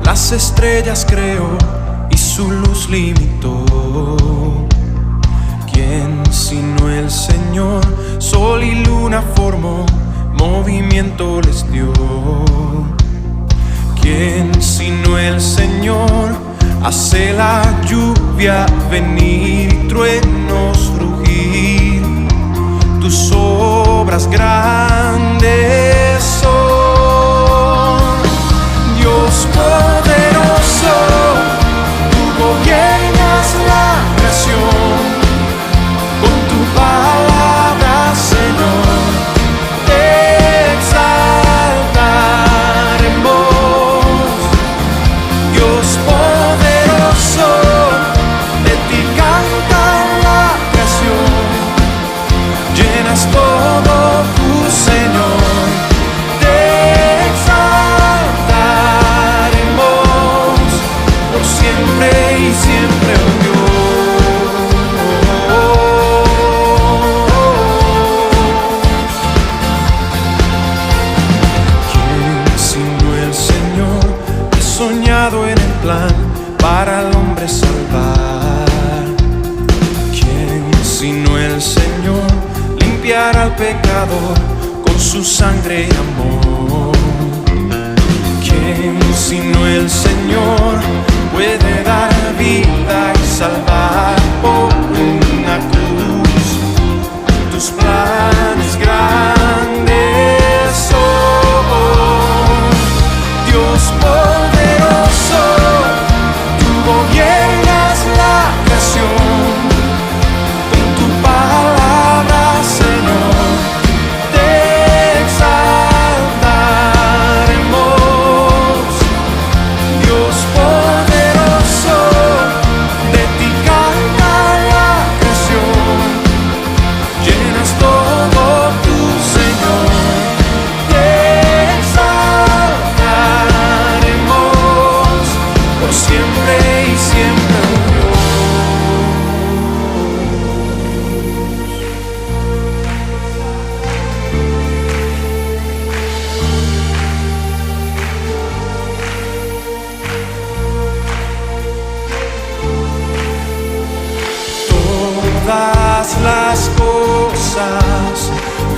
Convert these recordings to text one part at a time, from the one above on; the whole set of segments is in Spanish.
Las estrellas creó y su luz limitó. ¿Quién sino el Señor? Sol y luna formó, movimiento les dio. ¿Quién sino el Señor? Hace la lluvia venir y truenos rugir. Tus obras grandes son, Dios poderoso. Tú gobiernas la creación, con tu palabra, Señor, te exaltaremos. Dios poderoso, de ti canta la creación, llenas todo tu Señor. Y siempre, oh Dios. ¿Quién sino el Señor ha soñado en el plan para el hombre salvar? ¿Quién sino el Señor limpiará al pecador con su sangre y amor? ¿Quién sino el Señor puede dar vida y salvar por una cruz? Tus planes grandes son, Dios poderoso. Tú gobiernas la creación, con tu palabra, Señor, te exaltaremos. Dios poderoso, de ti canta la creación, llenas todo tu Señor, te exaltaremos por siempre y siempre, oh Dios. Todas las cosas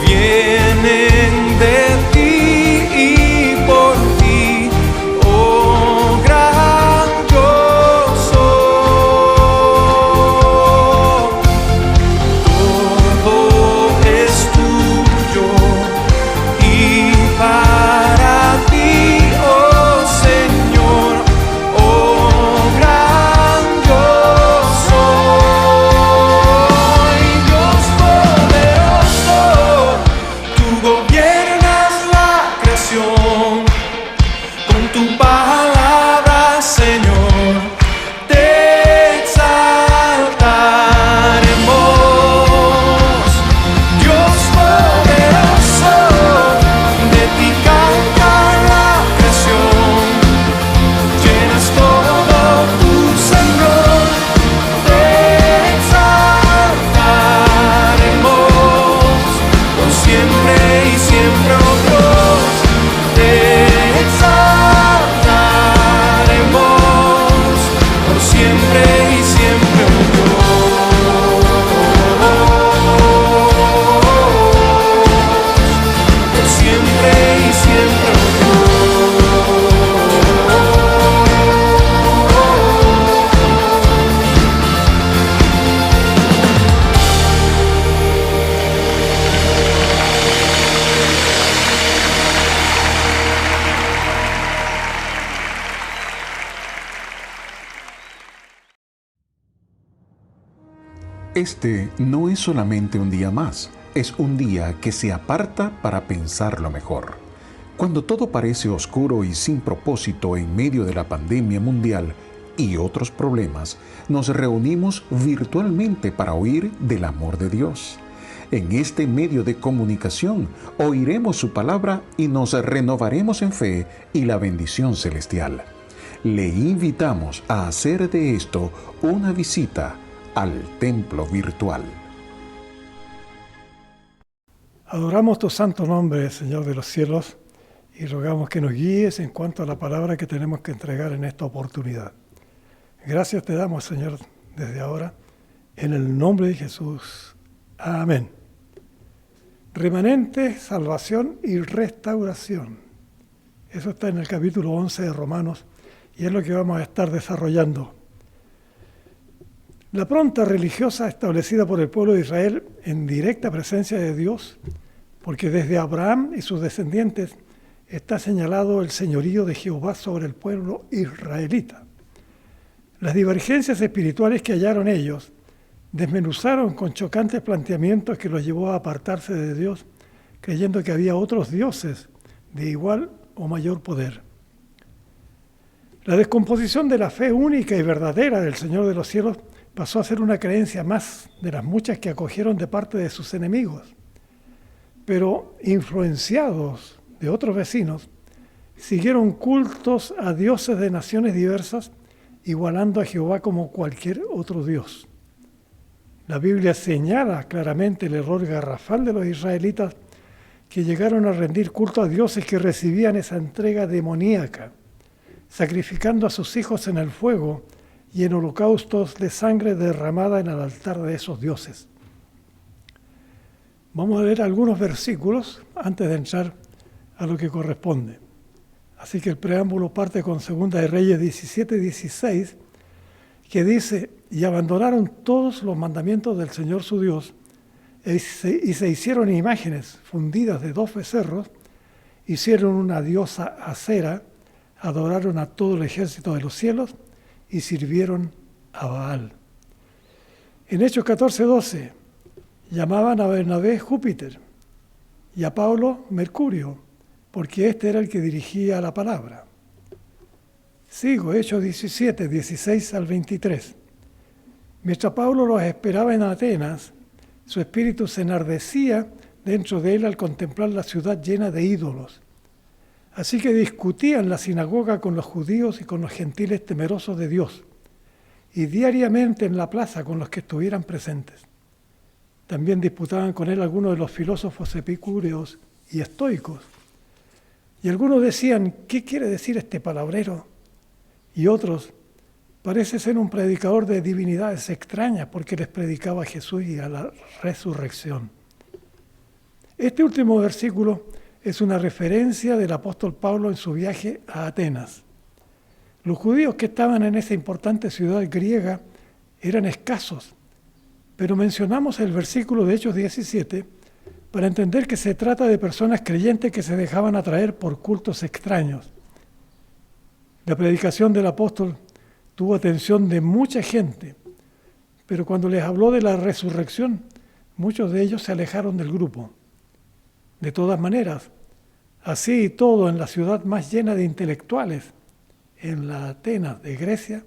vienen de ti y por ti, oh gran yo soy. Todo es tuyo y para ti, oh Señor, oh gran yo soy. Dios poderoso, tú gobiernas la creación, con tu palabra, Señor, te exaltaremos. Dios poderoso, de ti canta la creación, llenas todo tu Señor, te exaltaremos por siempre y siempre, oh Dios, te exaltaremos por siempre y siempre, oh Dios, por siempre y siempre, oh Este no es solamente un día más, es un día que se aparta para pensarlo mejor. Cuando todo parece oscuro y sin propósito en medio de la pandemia mundial y otros problemas, nos reunimos virtualmente para oír del amor de Dios. En este medio de comunicación oiremos su palabra y nos renovaremos en fe y la bendición celestial. Le invitamos a hacer de esto una visita al templo virtual. Adoramos tu santo nombre, Señor de los cielos, y rogamos que nos guíes en cuanto a la palabra que tenemos que entregar en esta oportunidad. Gracias te damos, Señor, desde ahora, en el nombre de Jesús. Amén. Remanente, salvación y restauración. Eso está en el capítulo 11 de Romanos y es lo que vamos a estar desarrollando. La pronta religiosa establecida por el pueblo de Israel en directa presencia de Dios, porque desde Abraham y sus descendientes está señalado el señorío de Jehová sobre el pueblo israelita. Las divergencias espirituales que hallaron ellos desmenuzaron con chocantes planteamientos que los llevó a apartarse de Dios, creyendo que había otros dioses de igual o mayor poder. La descomposición de la fe única y verdadera del Señor de los cielos pasó a ser una creencia más de las muchas que acogieron de parte de sus enemigos. Pero influenciados de otros vecinos, siguieron cultos a dioses de naciones diversas, igualando a Jehová como cualquier otro dios. La Biblia señala claramente el error garrafal de los israelitas que llegaron a rendir culto a dioses que recibían esa entrega demoníaca, sacrificando a sus hijos en el fuego y en holocaustos de sangre derramada en el altar de esos dioses. Vamos a leer algunos versículos antes de entrar a lo que corresponde. Así que el preámbulo parte con 2 de Reyes 17:16, que dice: y abandonaron todos los mandamientos del Señor su Dios, y se hicieron imágenes fundidas de 2 becerros, hicieron una diosa Acera, adoraron a todo el ejército de los cielos y sirvieron a Baal. En Hechos 14:12, llamaban a Bernabé Júpiter y a Pablo Mercurio, porque este era el que dirigía la palabra. Sigo, Hechos 17:16 al 23. Mientras Pablo los esperaba en Atenas, su espíritu se enardecía dentro de él al contemplar la ciudad llena de ídolos. Así que discutía en la sinagoga con los judíos y con los gentiles temerosos de Dios, y diariamente en la plaza con los que estuvieran presentes. También disputaban con él algunos de los filósofos epicúreos y estoicos. Y algunos decían: ¿qué quiere decir este palabrero? Y otros: parece ser un predicador de divinidades extrañas, porque les predicaba a Jesús y a la resurrección. Este último versículo es una referencia del apóstol Pablo en su viaje a Atenas. Los judíos que estaban en esa importante ciudad griega eran escasos, pero mencionamos el versículo de Hechos 17 para entender que se trata de personas creyentes que se dejaban atraer por cultos extraños. La predicación del apóstol tuvo atención de mucha gente, pero cuando les habló de la resurrección, muchos de ellos se alejaron del grupo. De todas maneras, así y todo, en la ciudad más llena de intelectuales, en la Atenas de Grecia,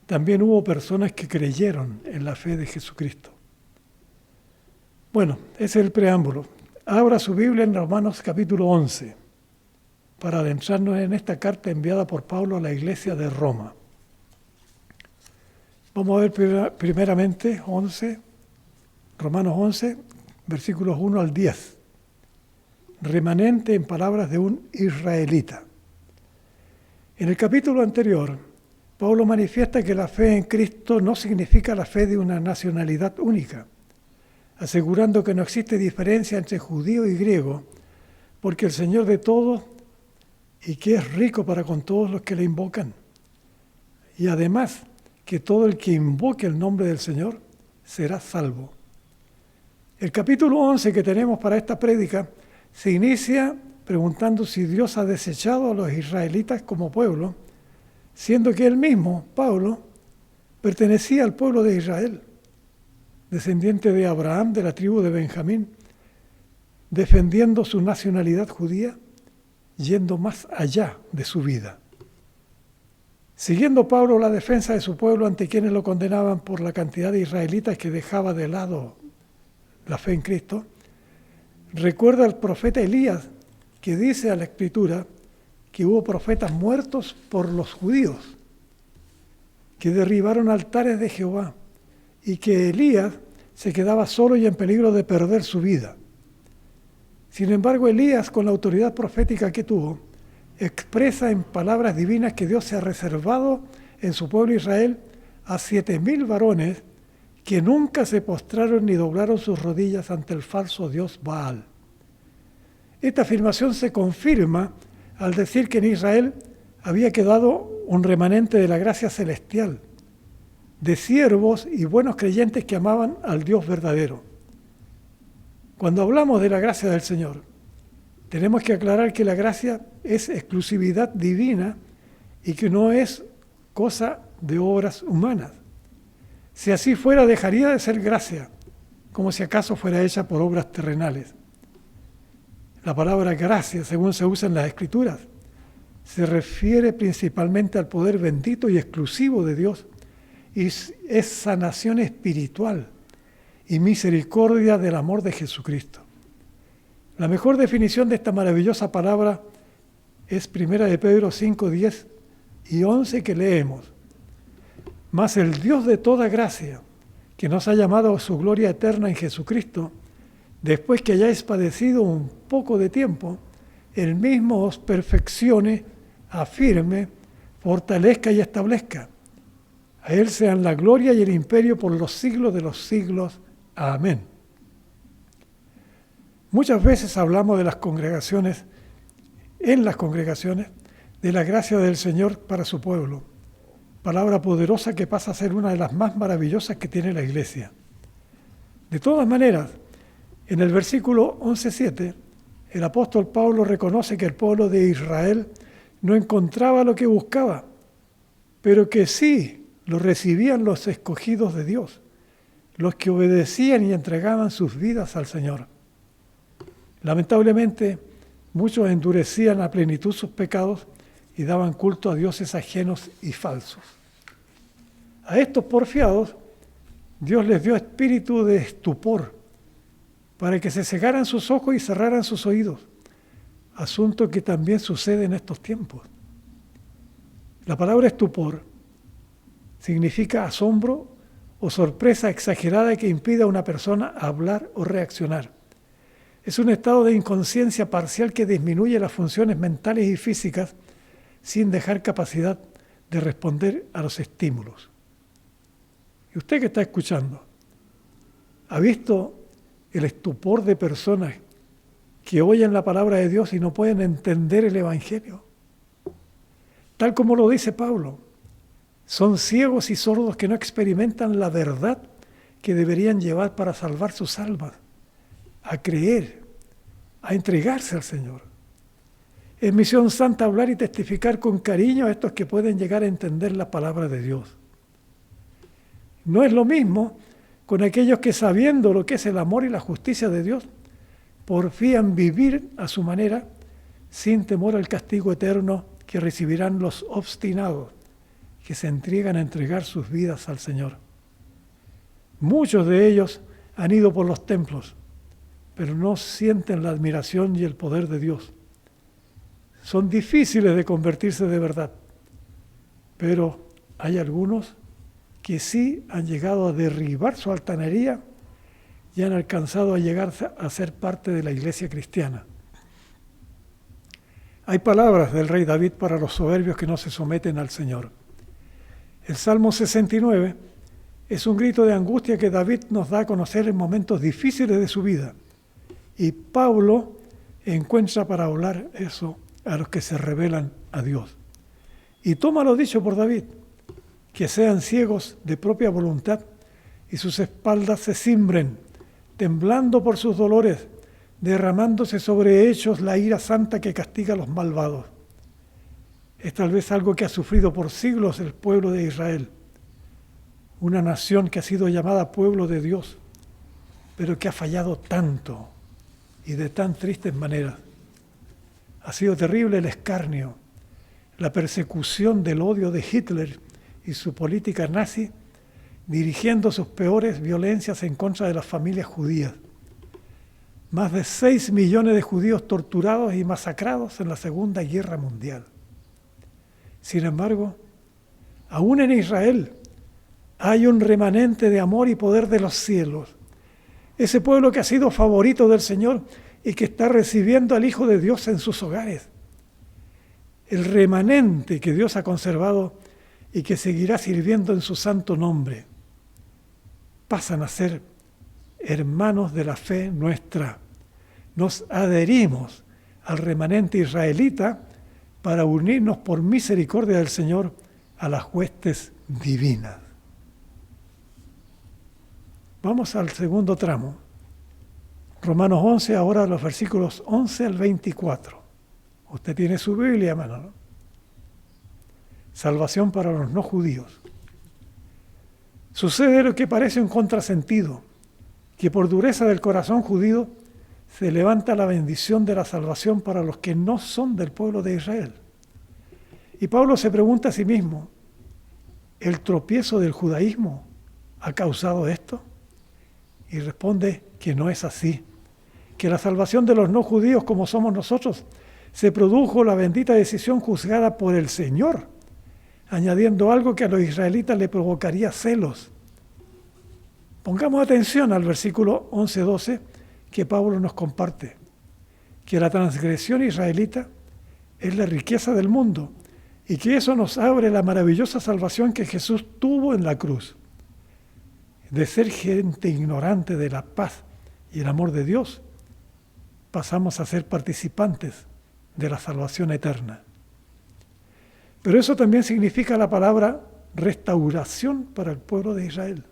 también hubo personas que creyeron en la fe de Jesucristo. Bueno, ese es el preámbulo. Abra su Biblia en Romanos capítulo 11 para adentrarnos en esta carta enviada por Pablo a la iglesia de Roma. Vamos a ver primeramente Romanos 11, versículos 1 al 10. Remanente en palabras de un israelita. En el capítulo anterior, Pablo manifiesta que la fe en Cristo no significa la fe de una nacionalidad única, asegurando que no existe diferencia entre judío y griego, porque el Señor de todos y que es rico para con todos los que le invocan. Y además, que todo el que invoque el nombre del Señor será salvo. El capítulo 11 que tenemos para esta prédica se inicia preguntando si Dios ha desechado a los israelitas como pueblo, siendo que él mismo, Pablo, pertenecía al pueblo de Israel. descendiente de Abraham, de la tribu de Benjamín, defendiendo su nacionalidad judía, yendo más allá de su vida. Siguiendo Pablo la defensa de su pueblo ante quienes lo condenaban por la cantidad de israelitas que dejaba de lado la fe en Cristo, recuerda al profeta Elías, que dice a la Escritura que hubo profetas muertos por los judíos, que derribaron altares de Jehová, y que Elías se quedaba solo y en peligro de perder su vida. Sin embargo, Elías, con la autoridad profética que tuvo, expresa en palabras divinas que Dios se ha reservado en su pueblo Israel a 7,000 varones que nunca se postraron ni doblaron sus rodillas ante el falso dios Baal. Esta afirmación se confirma al decir que en Israel había quedado un remanente de la gracia celestial, de siervos y buenos creyentes que amaban al Dios verdadero. Cuando hablamos de la gracia del Señor, tenemos que aclarar que la gracia es exclusividad divina y que no es cosa de obras humanas. Si así fuera, dejaría de ser gracia, como si acaso fuera hecha por obras terrenales. La palabra gracia, según se usa en las Escrituras, se refiere principalmente al poder bendito y exclusivo de Dios y es sanación espiritual y misericordia del amor de Jesucristo. La mejor definición de esta maravillosa palabra es 1 de Pedro 5, 10 y 11 que leemos. Mas el Dios de toda gracia, que nos ha llamado a su gloria eterna en Jesucristo, después que hayáis padecido un poco de tiempo, Él mismo os perfeccione, afirme, fortalezca y establezca. A Él sean la gloria y el imperio por los siglos de los siglos. Amén. Muchas veces hablamos de las congregaciones, en las congregaciones, de la gracia del Señor para su pueblo. Palabra poderosa que pasa a ser una de las más maravillosas que tiene la Iglesia. De todas maneras, en el versículo 11:7, el apóstol Pablo reconoce que el pueblo de Israel no encontraba lo que buscaba, pero que sí lo recibían los escogidos de Dios, los que obedecían y entregaban sus vidas al Señor. Lamentablemente, muchos endurecían a plenitud sus pecados y daban culto a dioses ajenos y falsos. A estos porfiados, Dios les dio espíritu de estupor para que se cegaran sus ojos y cerraran sus oídos, asunto que también sucede en estos tiempos. La palabra estupor significa asombro o sorpresa exagerada que impide a una persona hablar o reaccionar. Es un estado de inconsciencia parcial que disminuye las funciones mentales y físicas sin dejar capacidad de responder a los estímulos. Y usted que está escuchando, ¿ha visto el estupor de personas que oyen la palabra de Dios y no pueden entender el Evangelio? Tal como lo dice Pablo, son ciegos y sordos que no experimentan la verdad que deberían llevar para salvar sus almas, a creer, a entregarse al Señor. Es misión santa hablar y testificar con cariño a estos que pueden llegar a entender la palabra de Dios. No es lo mismo con aquellos que, sabiendo lo que es el amor y la justicia de Dios, porfían vivir a su manera sin temor al castigo eterno que recibirán los obstinados que se entregan a entregar sus vidas al Señor. Muchos de ellos han ido por los templos, pero no sienten la admiración y el poder de Dios. Son difíciles de convertirse de verdad, pero hay algunos que sí han llegado a derribar su altanería y han alcanzado a llegar a ser parte de la iglesia cristiana. Hay palabras del rey David para los soberbios que no se someten al Señor. El Salmo 69 es un grito de angustia que David nos da a conocer en momentos difíciles de su vida. Y Pablo encuentra para hablar eso a los que se rebelan a Dios. Y toma lo dicho por David, que sean ciegos de propia voluntad y sus espaldas se cimbren, temblando por sus dolores, derramándose sobre ellos la ira santa que castiga a los malvados. Es tal vez algo que ha sufrido por siglos el pueblo de Israel, una nación que ha sido llamada pueblo de Dios, pero que ha fallado tanto y de tan tristes maneras. Ha sido terrible el escarnio, la persecución del odio de Hitler y su política nazi, dirigiendo sus peores violencias en contra de las familias judías. Más de 6 millones de judíos torturados y masacrados en la Segunda Guerra Mundial. Sin embargo, aún en Israel hay un remanente de amor y poder de los cielos. Ese pueblo que ha sido favorito del Señor y que está recibiendo al Hijo de Dios en sus hogares. El remanente que Dios ha conservado y que seguirá sirviendo en su santo nombre. Pasan a ser hermanos de la fe nuestra. Nos adherimos al remanente israelita para unirnos por misericordia del Señor a las huestes divinas. Vamos al segundo tramo. Romanos 11, ahora los versículos 11 al 24. Usted tiene su Biblia, hermano, ¿no? Salvación para los no judíos. Sucede lo que parece un contrasentido, que por dureza del corazón judío se levanta la bendición de la salvación para los que no son del pueblo de Israel. Y Pablo se pregunta a sí mismo, ¿el tropiezo del judaísmo ha causado esto? Y responde que no es así, que la salvación de los no judíos como somos nosotros se produjo la bendita decisión juzgada por el Señor, añadiendo algo que a los israelitas le provocaría celos. Pongamos atención al versículo 11-12 que Pablo nos comparte, que la transgresión israelita es la riqueza del mundo y que eso nos abre la maravillosa salvación que Jesús tuvo en la cruz. De ser gente ignorante de la paz y el amor de Dios, pasamos a ser participantes de la salvación eterna. Pero eso también significa la palabra restauración para el pueblo de Israel.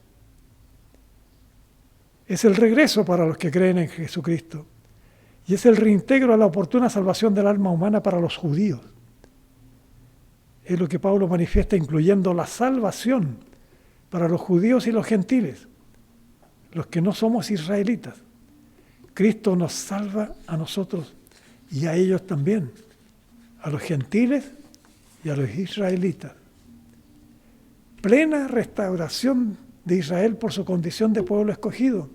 Es el regreso para los que creen en Jesucristo y es el reintegro a la oportuna salvación del alma humana para los judíos. Es lo que Pablo manifiesta incluyendo la salvación para los judíos y los gentiles, los que no somos israelitas. Cristo nos salva a nosotros y a ellos también, a los gentiles y a los israelitas. Plena restauración de Israel por su condición de pueblo escogido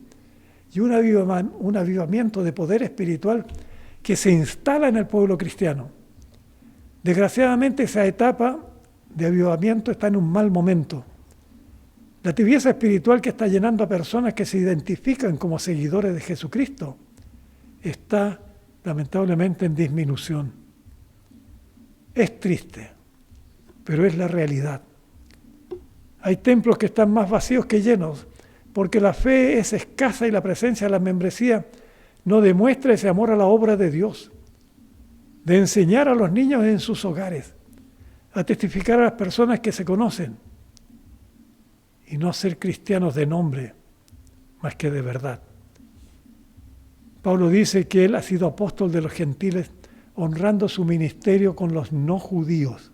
y un avivamiento de poder espiritual que se instala en el pueblo cristiano. Desgraciadamente esa etapa de avivamiento está en un mal momento. La tibieza espiritual que está llenando a personas que se identifican como seguidores de Jesucristo está lamentablemente en disminución. Es triste, pero es la realidad. Hay templos que están más vacíos que llenos, porque la fe es escasa y la presencia de la membresía no demuestra ese amor a la obra de Dios, de enseñar a los niños en sus hogares, a testificar a las personas que se conocen y no ser cristianos de nombre, más que de verdad. Pablo dice que él ha sido apóstol de los gentiles, honrando su ministerio con los no judíos,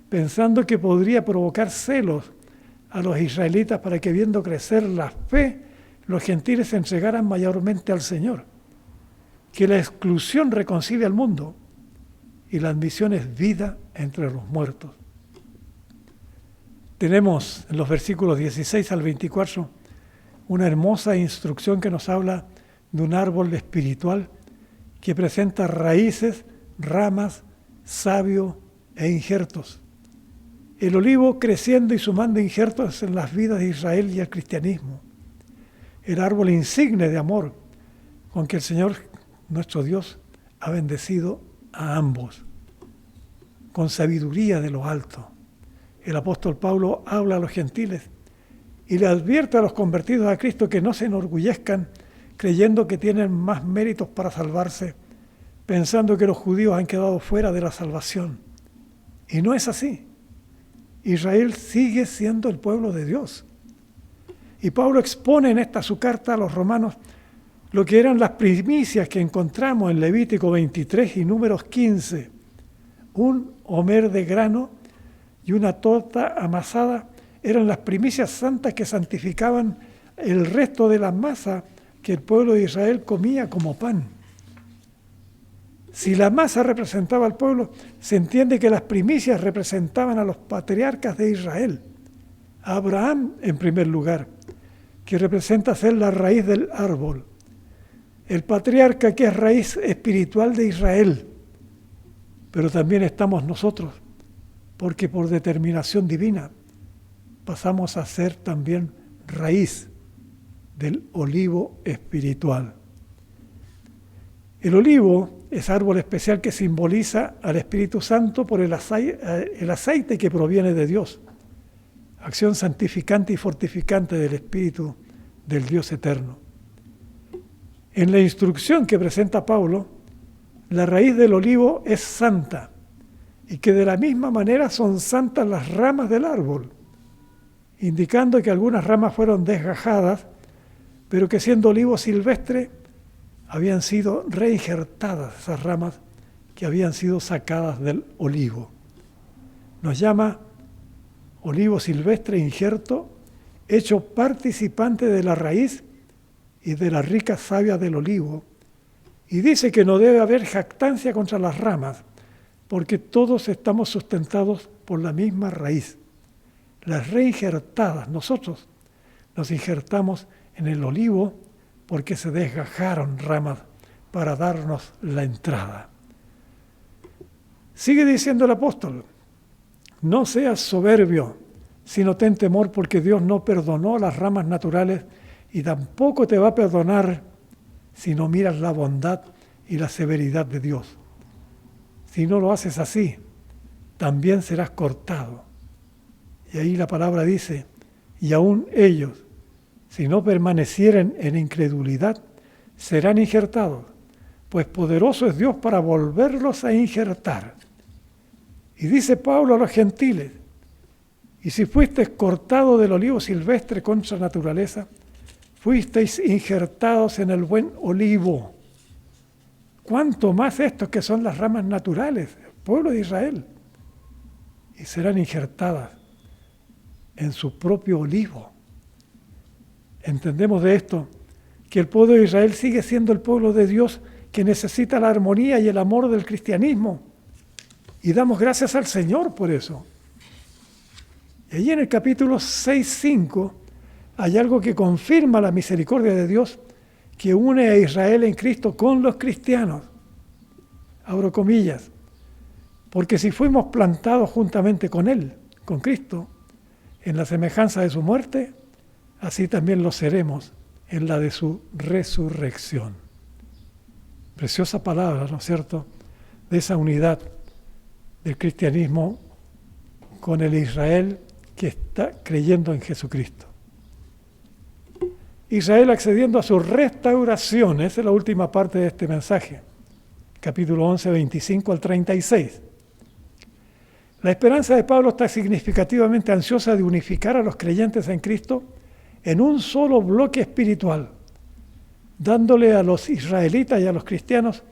pensando que podría provocar celos a los israelitas para que, viendo crecer la fe, los gentiles se entregaran mayormente al Señor, que la exclusión reconcilia al mundo y la admisión es vida entre los muertos. Tenemos en los versículos 16 al 24 una hermosa instrucción que nos habla de un árbol espiritual que presenta raíces, ramas, savio e injertos. El olivo creciendo y sumando injertos en las vidas de Israel y el cristianismo. El árbol insigne de amor con que el Señor, nuestro Dios, ha bendecido a ambos. Con sabiduría de lo alto. El apóstol Pablo habla a los gentiles y le advierte a los convertidos a Cristo que no se enorgullezcan creyendo que tienen más méritos para salvarse, pensando que los judíos han quedado fuera de la salvación. Y no es así. Israel sigue siendo el pueblo de Dios. Y Pablo expone en esta su carta a los romanos lo que eran las primicias que encontramos en Levítico 23 y Números 15. Un homer de grano y una torta amasada eran las primicias santas que santificaban el resto de la masa que el pueblo de Israel comía como pan. Si la masa representaba al pueblo, se entiende que las primicias representaban a los patriarcas de Israel. A Abraham, en primer lugar, que representa ser la raíz del árbol. El patriarca que es raíz espiritual de Israel. Pero también estamos nosotros, porque por determinación divina pasamos a ser también raíz del olivo espiritual. El olivo es árbol especial que simboliza al Espíritu Santo por el aceite que proviene de Dios, acción santificante y fortificante del Espíritu del Dios eterno. En la instrucción que presenta Pablo, la raíz del olivo es santa y que de la misma manera son santas las ramas del árbol, indicando que algunas ramas fueron desgajadas, pero que siendo olivo silvestre habían sido reinjertadas esas ramas que habían sido sacadas del olivo. Nos llama olivo silvestre injerto, hecho participante de la raíz y de la rica savia del olivo, y dice que no debe haber jactancia contra las ramas, porque todos estamos sustentados por la misma raíz. Las reinjertadas, nosotros nos injertamos en el olivo porque se desgajaron ramas para darnos la entrada. Sigue diciendo el apóstol, no seas soberbio, sino ten temor porque Dios no perdonó las ramas naturales y tampoco te va a perdonar si no miras la bondad y la severidad de Dios. Si no lo haces así, también serás cortado. Y ahí la palabra dice, y aún ellos, si no permanecieren en incredulidad, serán injertados, pues poderoso es Dios para volverlos a injertar. Y dice Pablo a los gentiles, y si fuisteis cortados del olivo silvestre contra naturaleza, fuisteis injertados en el buen olivo. ¿Cuánto más estos que son las ramas naturales, el pueblo de Israel? Y serán injertadas en su propio olivo. Entendemos de esto que el pueblo de Israel sigue siendo el pueblo de Dios que necesita la armonía y el amor del cristianismo. Y damos gracias al Señor por eso. Y allí en el capítulo 6:5 hay algo que confirma la misericordia de Dios que une a Israel en Cristo con los cristianos. Abro comillas, porque si fuimos plantados juntamente con Él, con Cristo, en la semejanza de su muerte, así también lo seremos en la de su resurrección. Preciosa palabra, ¿no es cierto?, de esa unidad del cristianismo con el Israel que está creyendo en Jesucristo. Israel accediendo a su restauración, esa es la última parte de este mensaje, capítulo 11, 25 al 36. La esperanza de Pablo está significativamente ansiosa de unificar a los creyentes en Cristo en un solo bloque espiritual, dándole a los israelitas y a los cristianos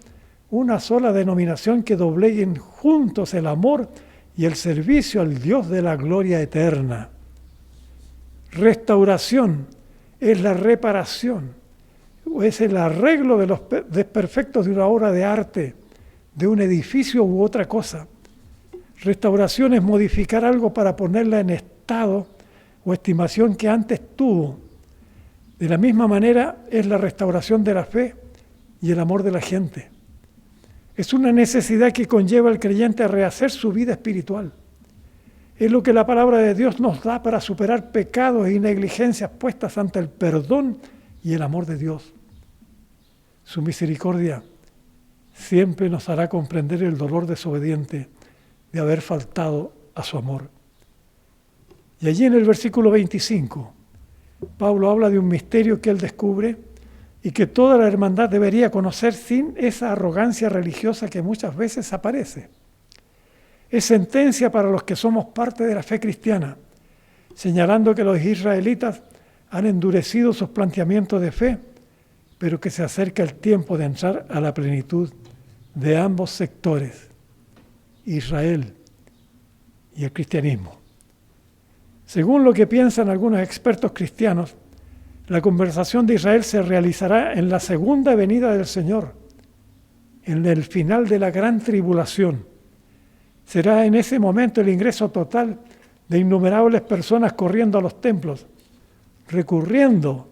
una sola denominación que dobleguen juntos el amor y el servicio al Dios de la gloria eterna. Restauración es la reparación, o es el arreglo de los desperfectos de una obra de arte, de un edificio u otra cosa. Restauración es modificar algo para ponerla en estado o estimación que antes tuvo. De la misma manera es la restauración de la fe y el amor de la gente. Es una necesidad que conlleva al creyente a rehacer su vida espiritual. Es lo que la palabra de Dios nos da para superar pecados y negligencias puestas ante el perdón y el amor de Dios. Su misericordia siempre nos hará comprender el dolor desobediente de haber faltado a su amor. Y allí en el versículo 25, Pablo habla de un misterio que él descubre y que toda la hermandad debería conocer sin esa arrogancia religiosa que muchas veces aparece. Es sentencia para los que somos parte de la fe cristiana, señalando que los israelitas han endurecido sus planteamientos de fe, pero que se acerca el tiempo de entrar a la plenitud de ambos sectores, Israel y el cristianismo. Según lo que piensan algunos expertos cristianos, La conversación de Israel se realizará en la segunda venida del Señor, en el final de la gran tribulación. Será en ese momento el ingreso total de innumerables personas corriendo a los templos, recurriendo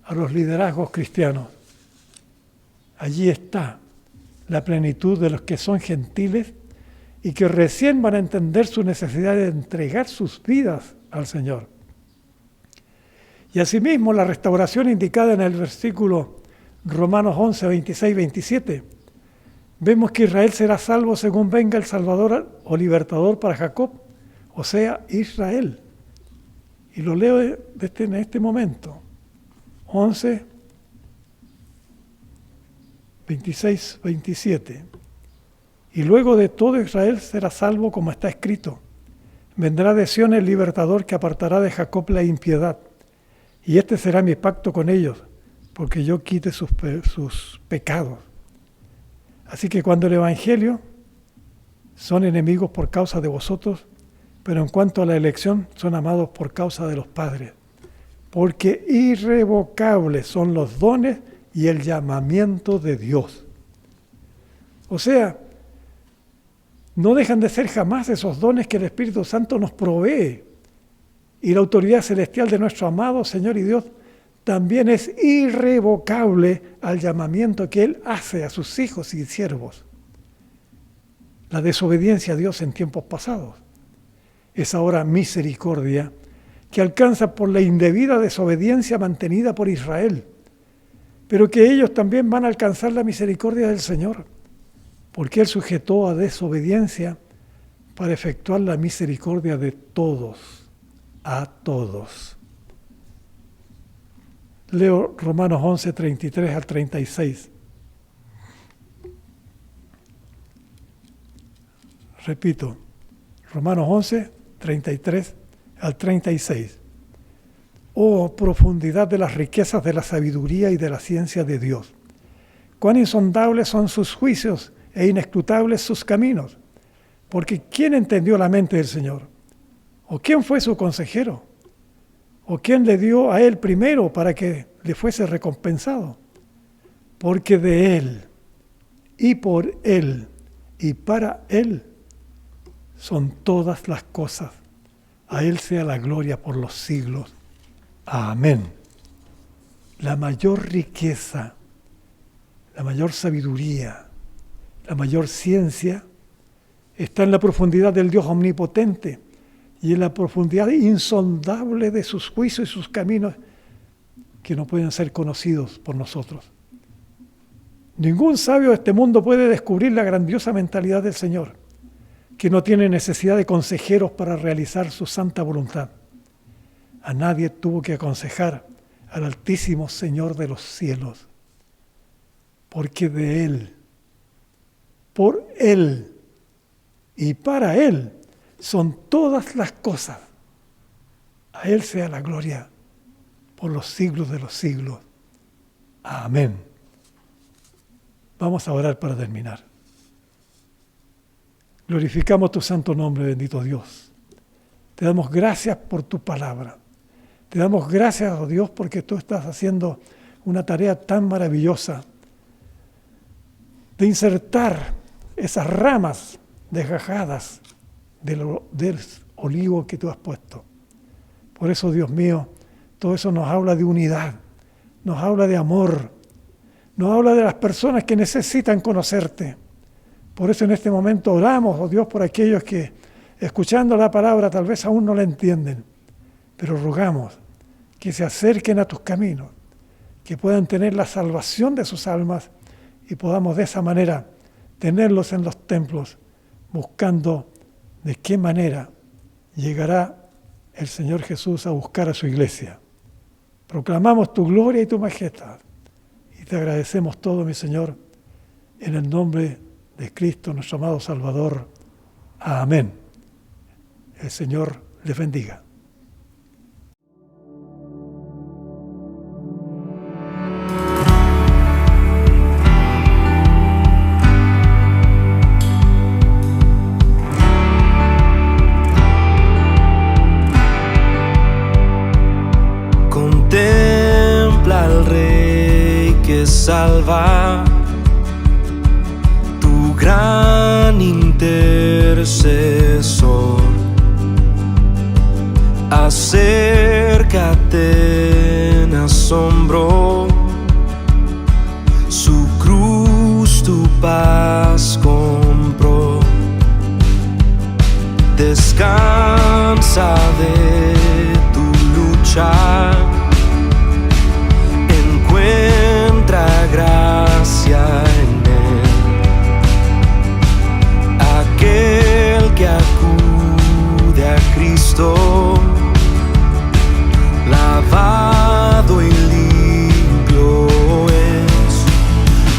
a los liderazgos cristianos. Allí está la plenitud de los que son gentiles y que recién van a entender su necesidad de entregar sus vidas al Señor. Y asimismo la restauración indicada en el versículo Romanos 11, 26, 27. Vemos que Israel será salvo según venga el Salvador o Libertador para Jacob, o sea, Israel. Y lo leo en este momento. 11, 26, 27. Y luego de todo Israel será salvo como está escrito. Vendrá de Sión el Libertador que apartará de Jacob la impiedad. Y este será mi pacto con ellos, porque yo quite sus pecados. Así que cuando el Evangelio son enemigos por causa de vosotros, pero en cuanto a la elección son amados por causa de los padres, porque irrevocables son los dones y el llamamiento de Dios. O sea, no dejan de ser jamás esos dones que el Espíritu Santo nos provee. Y la autoridad celestial de nuestro amado Señor y Dios también es irrevocable al llamamiento que Él hace a sus hijos y siervos. La desobediencia a Dios en tiempos pasados es ahora misericordia que alcanza por la indebida desobediencia mantenida por Israel, pero que ellos también van a alcanzar la misericordia del Señor, porque Él sujetó a desobediencia para efectuar la misericordia de todos. A todos. Leo Romanos 11, 33 al 36. Repito, Romanos 11, 33 al 36. Oh, profundidad de las riquezas de la sabiduría y de la ciencia de Dios. Cuán insondables son sus juicios e inescrutables sus caminos. Porque ¿quién entendió la mente del Señor? ¿O quién fue su consejero? ¿O quién le dio a él primero para que le fuese recompensado? Porque de Él, y por Él, y para Él, son todas las cosas. A Él sea la gloria por los siglos. Amén. La mayor riqueza, la mayor sabiduría, la mayor ciencia está en la profundidad del Dios omnipotente y en la profundidad insondable de sus juicios y sus caminos que no pueden ser conocidos por nosotros. Ningún sabio de este mundo puede descubrir la grandiosa mentalidad del Señor, que no tiene necesidad de consejeros para realizar su santa voluntad. A nadie tuvo que aconsejar al Altísimo Señor de los cielos, porque de Él, por Él y para Él son todas las cosas. A Él sea la gloria por los siglos de los siglos. Amén. Vamos a orar para terminar. Glorificamos tu santo nombre, bendito Dios. Te damos gracias por tu palabra. Te damos gracias, oh Dios, porque tú estás haciendo una tarea tan maravillosa de insertar esas ramas desgajadas del olivo que tú has puesto. Por eso, Dios mío, todo eso nos habla de unidad, nos habla de amor, nos habla de las personas que necesitan conocerte. Por eso en este momento oramos, oh Dios, por aquellos que, escuchando la palabra, tal vez aún no la entienden, pero rogamos que se acerquen a tus caminos, que puedan tener la salvación de sus almas y podamos de esa manera tenerlos en los templos, buscando de qué manera llegará el Señor Jesús a buscar a su iglesia. Proclamamos tu gloria y tu majestad y te agradecemos todo, mi Señor, en el nombre de Cristo, nuestro amado Salvador. Amén. El Señor les bendiga. Contemplo acércate en asombro, su cruz tu paz compró. Descansa de tu lucha, encuentra gracia en él. Aquel que acude a Cristo, lavado y limpio es.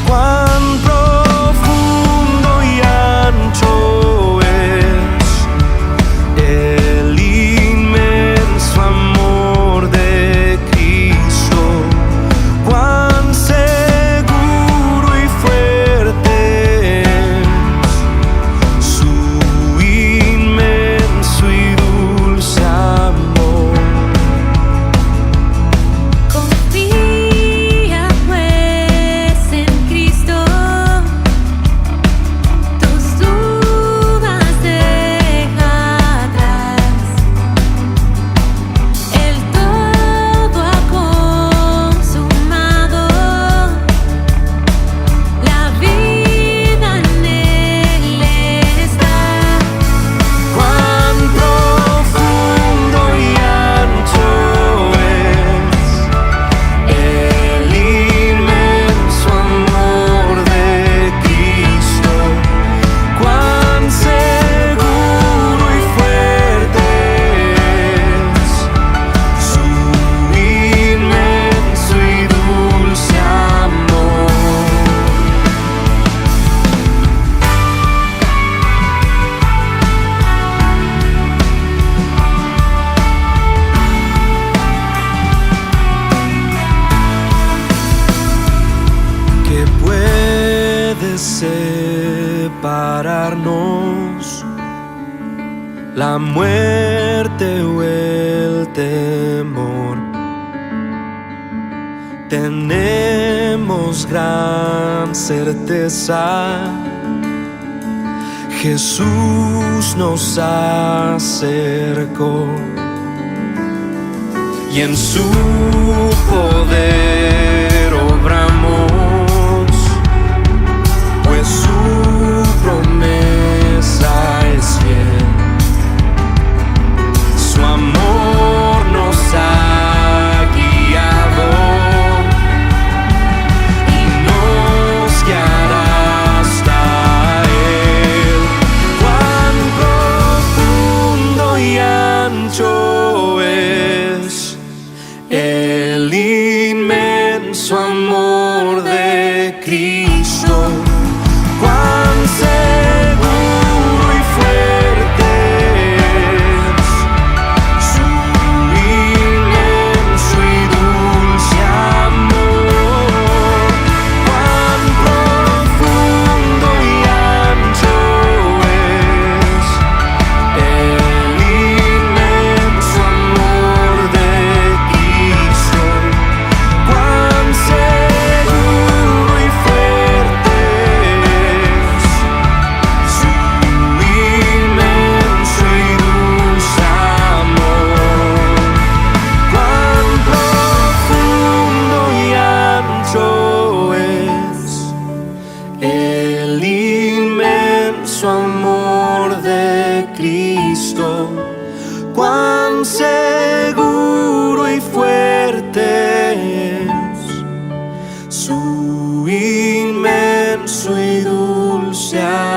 Cuán profundo y ancho es el inmenso amor de Cristo. Cuán seguro y fuerte es su inmenso y dulce amor. Confía pues en Cristo, tus dudas deja atrás. Él todo ha consumado, la vida en él está. Cuán profundo y ancho es el inmenso amor de Cristo. Cuán seguro y fuerte es su inmenso y dulce amor. ¿Qué puede separarnos? La muerte o el temor. Tenemos gran certeza, Jesús nos acercó y en su poder obramos, pues su promesa es fiel. Su amor nos ha guiado y nos guiará hasta él. Cuán profundo y ancho es el inmenso amor de Cristo. Cuán seguro y fuerte es su inmenso y dulce amor. Cuán profundo y ancho es el inmenso amor de Cristo. Cuán seguro y fuerte es su inmenso y dulce amor. Cuán profundo y ancho es el inmenso amor de Cristo. Cuán seguro y fuerte es su inmenso y dulce amor.